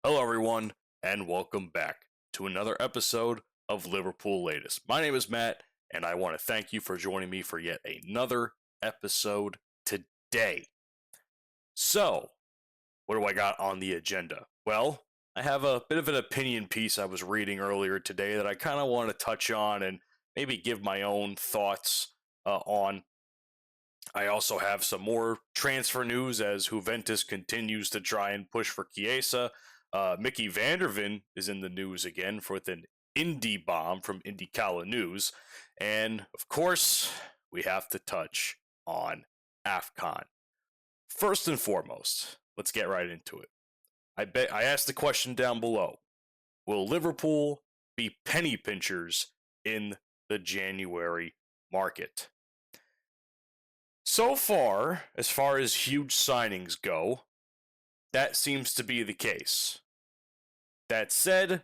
Hello, everyone, and welcome back to another episode of Liverpool Latest. My name is Matt, and I want to thank you for joining me for yet another episode today. So, what do I got on the agenda? Well, I have a bit of an opinion piece I was reading earlier today that I kind of want to touch on and maybe give my own thoughts on. I also have some more transfer news as Juventus continues to try and push for Chiesa. Mickey Vanderven is in the news again with an indie bomb from IndyCala News. And of course, we have to touch on AFCON. First and foremost, let's get right into it. I asked the question down below. Will Liverpool be penny pinchers in the January market? So far as huge signings go, that seems to be the case. That said,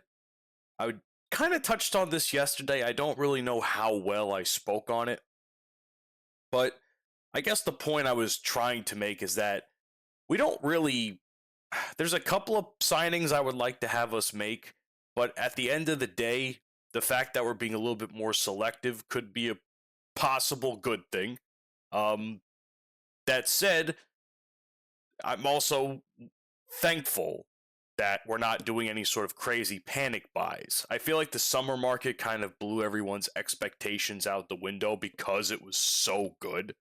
I kind of touched on this yesterday. I don't really know how well I spoke on it, but I guess the point I was trying to make is that we don't really. There's a couple of signings I would like to have us make, but at the end of the day, the fact that we're being a little bit more selective could be a possible good thing. Um, that said, I'm also thankful that we're not doing any sort of crazy panic buys. I feel like the summer market kind of blew everyone's expectations out the window because it was so good.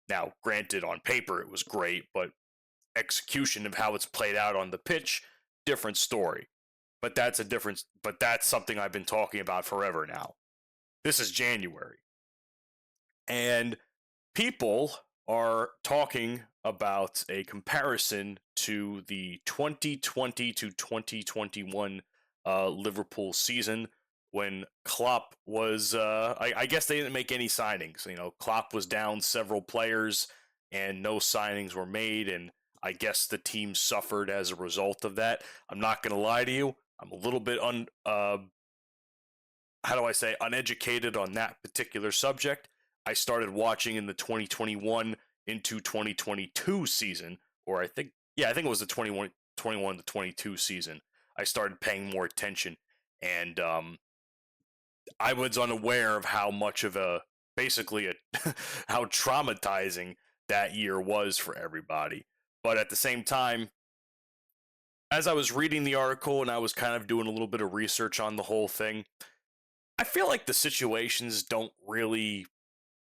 Now, granted, on paper it was great, but execution of how it's played out on the pitch, different story. But that's a difference. But that's something I've been talking about forever now. This is January. And people are talking about a comparison to the 2020 to 2021 Liverpool season when Klopp was, I guess they didn't make any signings. You know, Klopp was down several players and no signings were made. And I guess the team suffered as a result of that. I'm not going to lie to you. I'm a little bit how do I say, uneducated on that particular subject. I started watching in the 2021 into 2022 season, or I think it was the 21 to 22 season. I started paying more attention, and I was unaware of how much of a basically a how traumatizing that year was for everybody. But at the same time, as I was reading the article and I was kind of doing a little bit of research on the whole thing, I feel like the situations don't really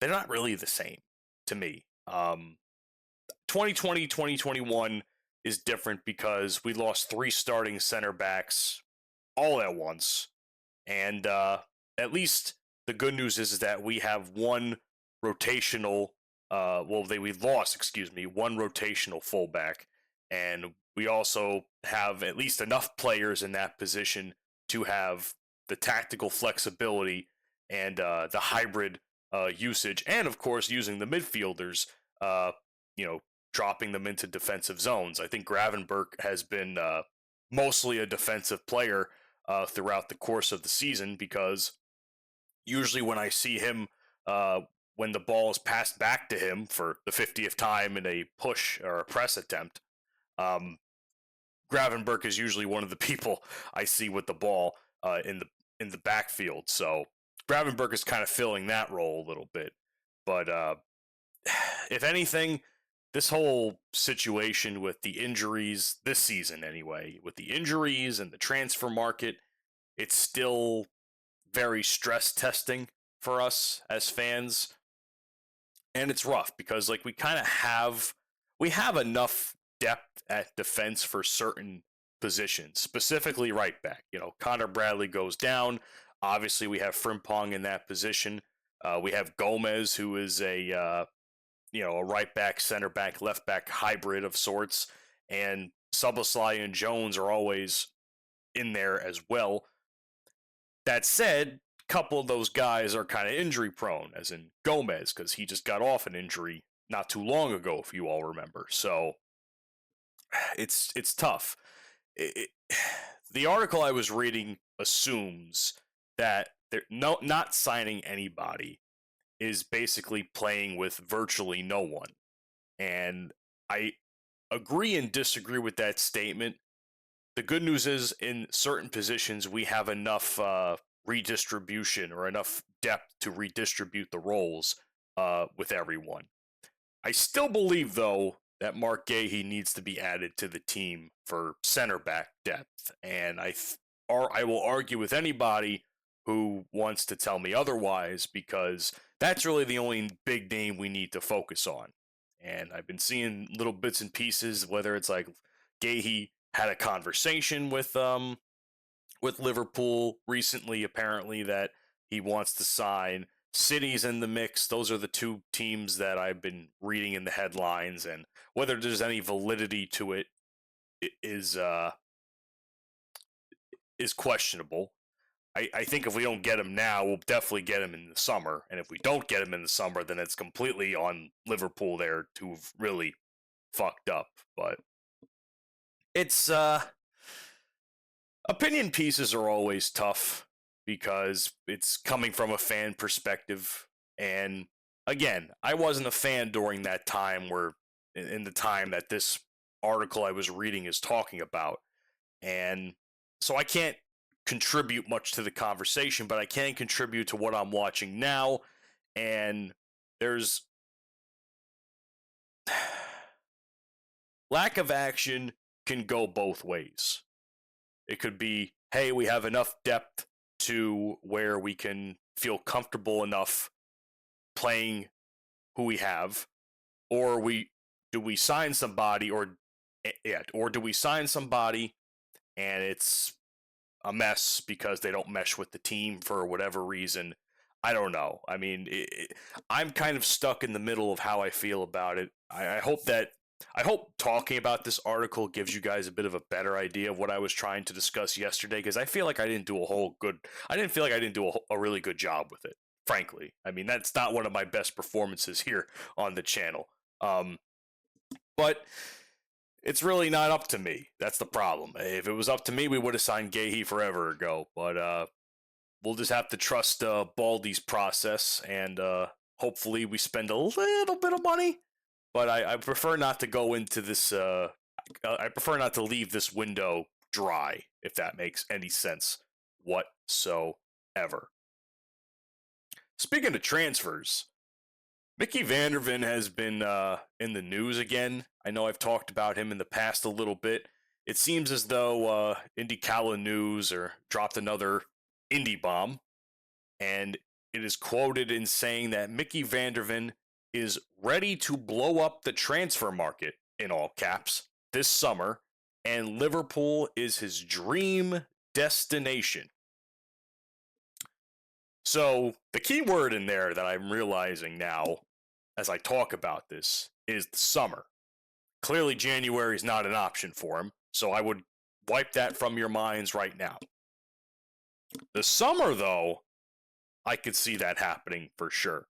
they're not really the same to me. 2020, 2021 is different because we lost three starting center backs all at once. And at least the good news is that we have one rotational, we lost, excuse me, one rotational fullback. And we also have at least enough players in that position to have the tactical flexibility and the hybrid usage, and of course using the midfielders, uh, you know, dropping them into defensive zones. I think Gravenberg has been mostly a defensive player throughout the course of the season because usually when I see him, when the ball is passed back to him for the 50th time in a push or a press attempt, um, Gravenberg is usually one of the people I see with the ball in the backfield. So Gravenberg is kind of filling that role a little bit. But if anything, this whole situation with the injuries this season, anyway, with the injuries and the transfer market, it's still very stress testing for us as fans, and it's rough because like we have enough depth at defense for certain positions, specifically right back. You know, Connor Bradley goes down. Obviously, we have Frimpong in that position. We have Gomez, who is a right back, center back, left back hybrid of sorts, and Suboslai and Jones are always in there as well. That said, a couple of those guys are kind of injury prone, as in Gomez, because he just got off an injury not too long ago, if you all remember. So it's tough. The article I was reading assumes that they're not signing anybody is basically playing with virtually no one. And I agree and disagree with that statement the good news is in certain positions we have enough redistribution or enough depth to redistribute the roles with everyone. I still believe, though, that Mark Gahey needs to be added to the team for center back depth, and I will argue with anybody who wants to tell me otherwise, because that's really the only big name we need to focus on. And I've been seeing little bits and pieces, whether it's like Gahey had a conversation with Liverpool recently, apparently, that he wants to sign. City's in the mix. Those are the two teams that I've been reading in the headlines, and whether there's any validity to it is questionable. I think if we don't get him now, we'll definitely get him in the summer. And if we don't get him in the summer, then it's completely on Liverpool there to have really fucked up. But it's opinion pieces are always tough because it's coming from a fan perspective. And again, I wasn't a fan during that time where in the time that this article I was reading is talking about. And so I can't contribute much to the conversation, but I can contribute to what I'm watching now. And there's lack of action can go both ways. It could be, hey, we have enough depth to where we can feel comfortable enough playing who we have, or do we sign somebody, or do we sign somebody and it's a mess because they don't mesh with the team for whatever reason. I don't know. I mean, I'm kind of stuck in the middle of how I feel about it. I hope talking about this article gives you guys a bit of a better idea of what I was trying to discuss yesterday, because I feel like I didn't do a really good job with it, frankly. I mean, that's not one of my best performances here on the channel. But it's really not up to me. That's the problem. If it was up to me, we would have signed Gahey forever ago. But we'll just have to trust Baldy's process, and hopefully we spend a little bit of money. But I prefer not to go into this. I prefer not to leave this window dry, if that makes any sense whatsoever. Speaking of transfers, Mickey van der Ven has been in the news again. I know I've talked about him in the past a little bit. It seems as though IndyCala News dropped another indie bomb, and it is quoted in saying that Mickey van der Ven is ready to blow up the transfer market, in all caps, this summer, and Liverpool is his dream destination. So the key word in there that I'm realizing now as I talk about this is the summer. Clearly January is not an option for him, so I would wipe that from your minds right now. The summer, though, I could see that happening for sure.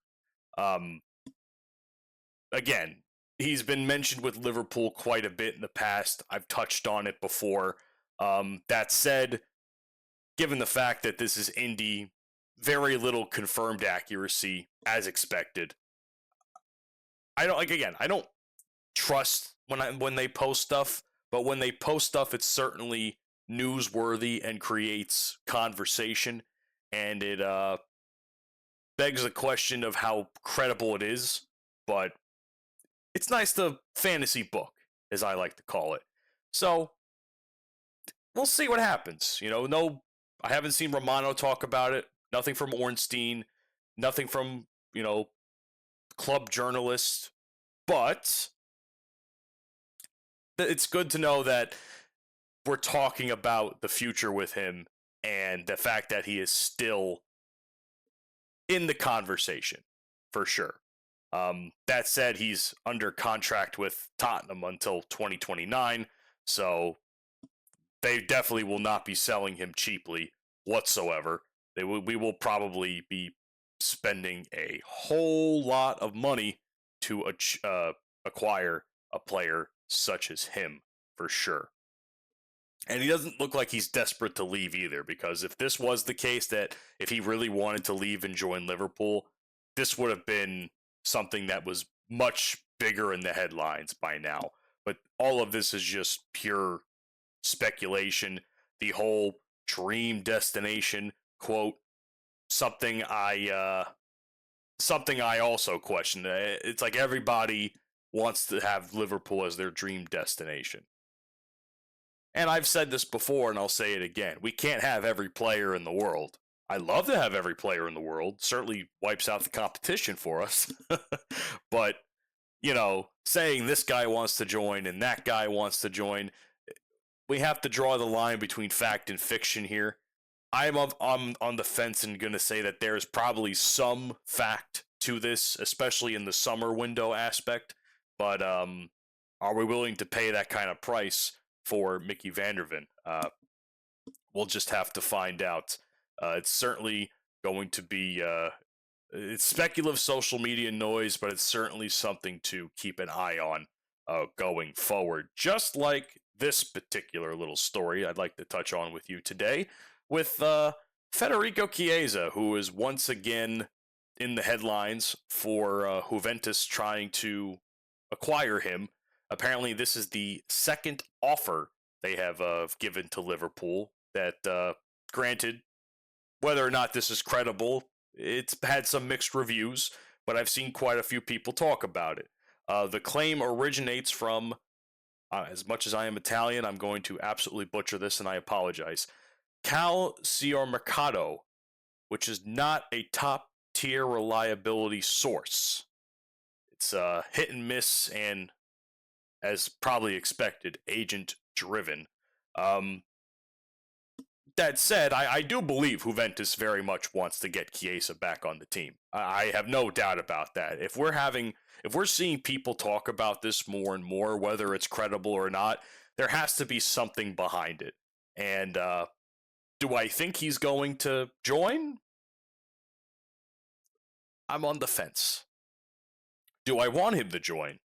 Again, he's been mentioned with Liverpool quite a bit in the past. I've touched on it before. That said, given the fact that this is Indy, very little confirmed accuracy as expected. I don't trust when they post stuff, but when they post stuff, it's certainly newsworthy and creates conversation, and it begs the question of how credible it is. But it's nice to fantasy book, as I like to call it. So we'll see what happens. No, I haven't seen Romano talk about it. Nothing from Ornstein. Nothing from club journalists. But it's good to know that we're talking about the future with him and the fact that he is still in the conversation, for sure. That said, he's under contract with Tottenham until 2029, so they definitely will not be selling him cheaply whatsoever. We will probably be spending a whole lot of money to acquire a player such as him, for sure. And he doesn't look like he's desperate to leave either, because if this was the case, that if he really wanted to leave and join Liverpool, this would have been something that was much bigger in the headlines by now. But all of this is just pure speculation, the whole dream destination quote, something I also question. It's like everybody wants to have Liverpool as their dream destination. And I've said this before and I'll say it again. We can't have every player in the world. I love to have every player in the world. Certainly wipes out the competition for us. But, saying this guy wants to join and that guy wants to join, we have to draw the line between fact and fiction here. I'm on the fence and going to say that there's probably some fact to this, especially in the summer window aspect. But are we willing to pay that kind of price for Mickey van der Ven? We'll just have to find out. It's certainly going to be it's speculative social media noise, but it's certainly something to keep an eye on going forward. Just like this particular little story I'd like to touch on with you today with Federico Chiesa, who is once again in the headlines for Juventus trying to acquire him. Apparently, this is the second offer they have given to Liverpool that, granted, whether or not this is credible, it's had some mixed reviews, but I've seen quite a few people talk about it. The claim originates from, as much as I am Italian, I'm going to absolutely butcher this, and I apologize, Calciomercato, which is not a top-tier reliability source. It's hit and miss and, as probably expected, agent-driven. That said, I do believe Juventus very much wants to get Chiesa back on the team. I have no doubt about that. If we're seeing people talk about this more and more, whether it's credible or not, there has to be something behind it. And do I think he's going to join? I'm on the fence. Do I want him to join?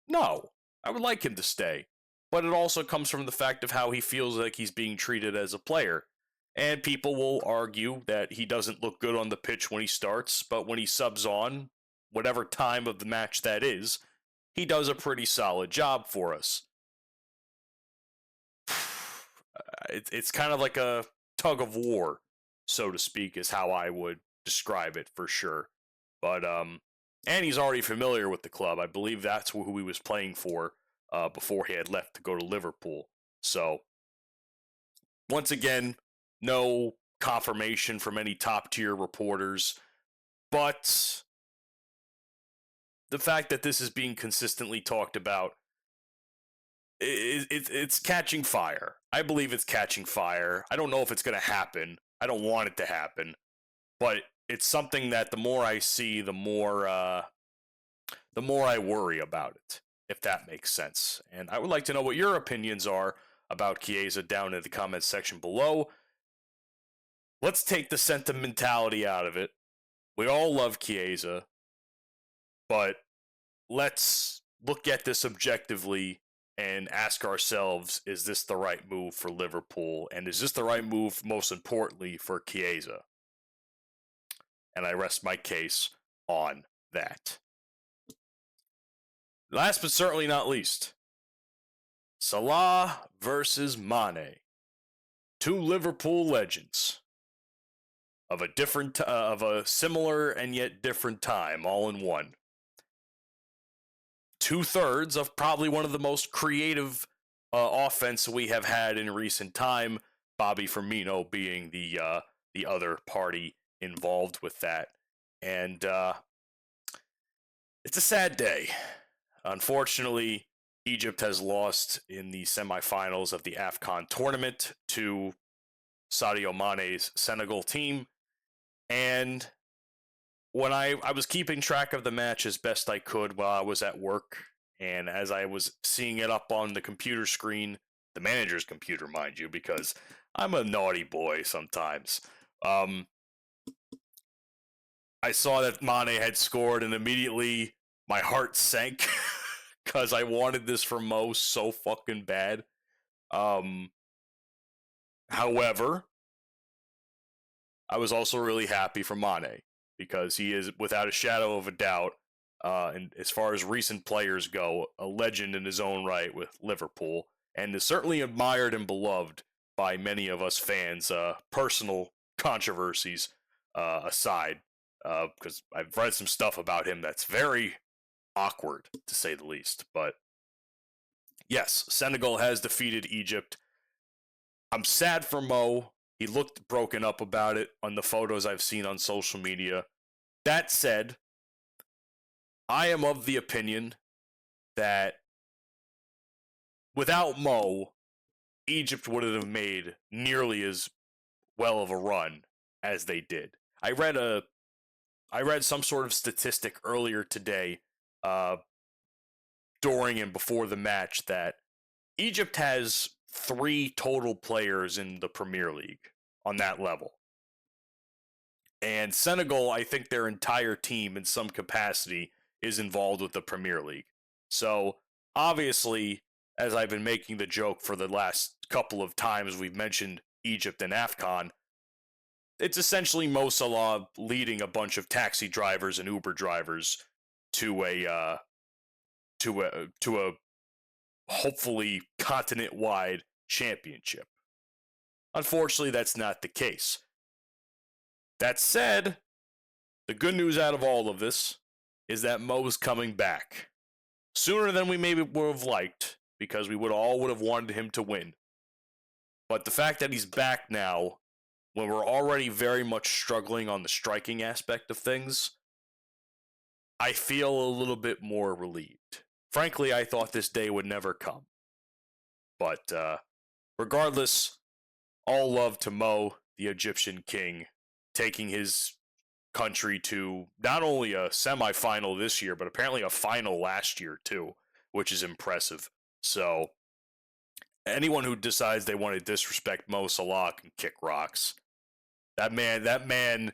No. I would like him to stay. But it also comes from the fact of how he feels like he's being treated as a player. And people will argue that he doesn't look good on the pitch when he starts, but when he subs on, whatever time of the match that is, he does a pretty solid job for us. It's kind of like a tug of war, so to speak, is how I would describe it for sure. But, and he's already familiar with the club. I believe that's who he was playing for before he had left to go to Liverpool. So, once again, no confirmation from any top-tier reporters, but the fact that this is being consistently talked about, it's catching fire. I believe it's catching fire. I don't know if it's going to happen. I don't want it to happen, but it's something that the more I see, the more I worry about it, if that makes sense. And I would like to know what your opinions are about Chiesa down in the comments section below. Let's take the sentimentality out of it. We all love Chiesa, but let's look at this objectively and ask ourselves, is this the right move for Liverpool? And is this the right move, most importantly, for Chiesa? And I rest my case on that. Last but certainly not least, Salah versus Mane. Two Liverpool legends of a similar and yet different time, all in one. 2/3 of probably one of the most creative offense we have had in recent time. Bobby Firmino being the other party involved with that, and it's a sad day. Unfortunately, Egypt has lost in the semifinals of the AFCON tournament to Sadio Mane's Senegal team. And when I was keeping track of the match as best I could while I was at work, and as I was seeing it up on the computer screen, the manager's computer, mind you, because I'm a naughty boy sometimes, I saw that Mane had scored, and immediately my heart sank because I wanted this for Mo so fucking bad. However, I was also really happy for Mane because he is, without a shadow of a doubt, and as far as recent players go, a legend in his own right with Liverpool. and is certainly admired and beloved by many of us fans, personal controversies aside, because I've read some stuff about him that's very awkward, to say the least. But yes, Senegal has defeated Egypt. I'm sad for Mo. He looked broken up about it on the photos I've seen on social media. That said, I am of the opinion that without Mo, Egypt wouldn't have made nearly as well of a run as they did. I read some sort of statistic earlier today, uh, during and before the match, that Egypt has 3 total players in the Premier League on that level. And Senegal, I think their entire team in some capacity is involved with the Premier League. So, obviously, as I've been making the joke for the last couple of times we've mentioned Egypt and AFCON, it's essentially Mo Salah leading a bunch of taxi drivers and Uber drivers to a hopefully continent-wide championship. Unfortunately, that's not the case. That said, the good news out of all of this is that Mo's coming back sooner than we maybe would have liked, because we would have wanted him to win. But the fact that he's back now, when we're already very much struggling on the striking aspect of things, I feel a little bit more relieved. Frankly, I thought this day would never come. But regardless, all love to Mo, the Egyptian king, taking his country to not only a semifinal this year, but apparently a final last year too, which is impressive. So anyone who decides they want to disrespect Mo Salah can kick rocks. That man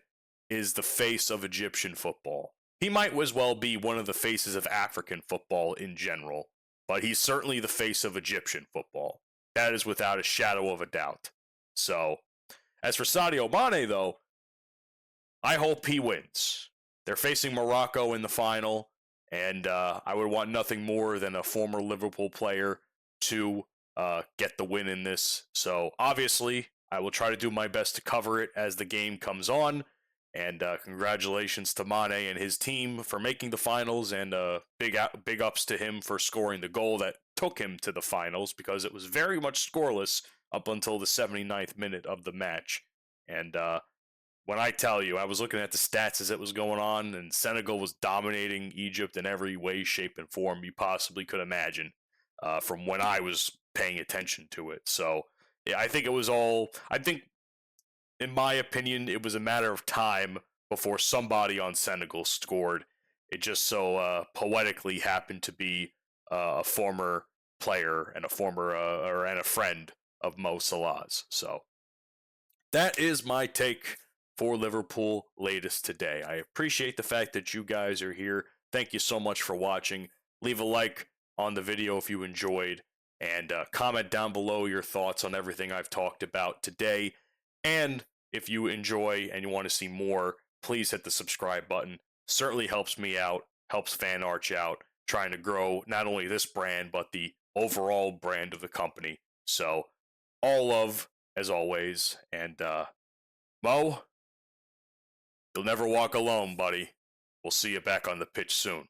is the face of Egyptian football. He might as well be one of the faces of African football in general, but he's certainly the face of Egyptian football. That is without a shadow of a doubt. So, as for Sadio Mane, though, I hope he wins. They're facing Morocco in the final, and I would want nothing more than a former Liverpool player to get the win in this. So, obviously, I will try to do my best to cover it as the game comes on. And congratulations to Mane and his team for making the finals, and big ups to him for scoring the goal that took him to the finals, because it was very much scoreless up until the 79th minute of the match. And when I tell you, I was looking at the stats as it was going on, and Senegal was dominating Egypt in every way, shape, and form you possibly could imagine from when I was paying attention to it. So, yeah, I think in my opinion, it was a matter of time before somebody on Senegal scored. It just so poetically happened to be a former player and a friend of Mo Salah's. So that is my take for Liverpool Latest today. I appreciate the fact that you guys are here. Thank you so much for watching. Leave a like on the video if you enjoyed, and comment down below your thoughts on everything I've talked about today. And if you enjoy and you want to see more, please hit the subscribe button. Certainly helps me out, helps Fan Arch out, trying to grow not only this brand, but the overall brand of the company. So, all love, as always. And, Mo, you'll never walk alone, buddy. We'll see you back on the pitch soon.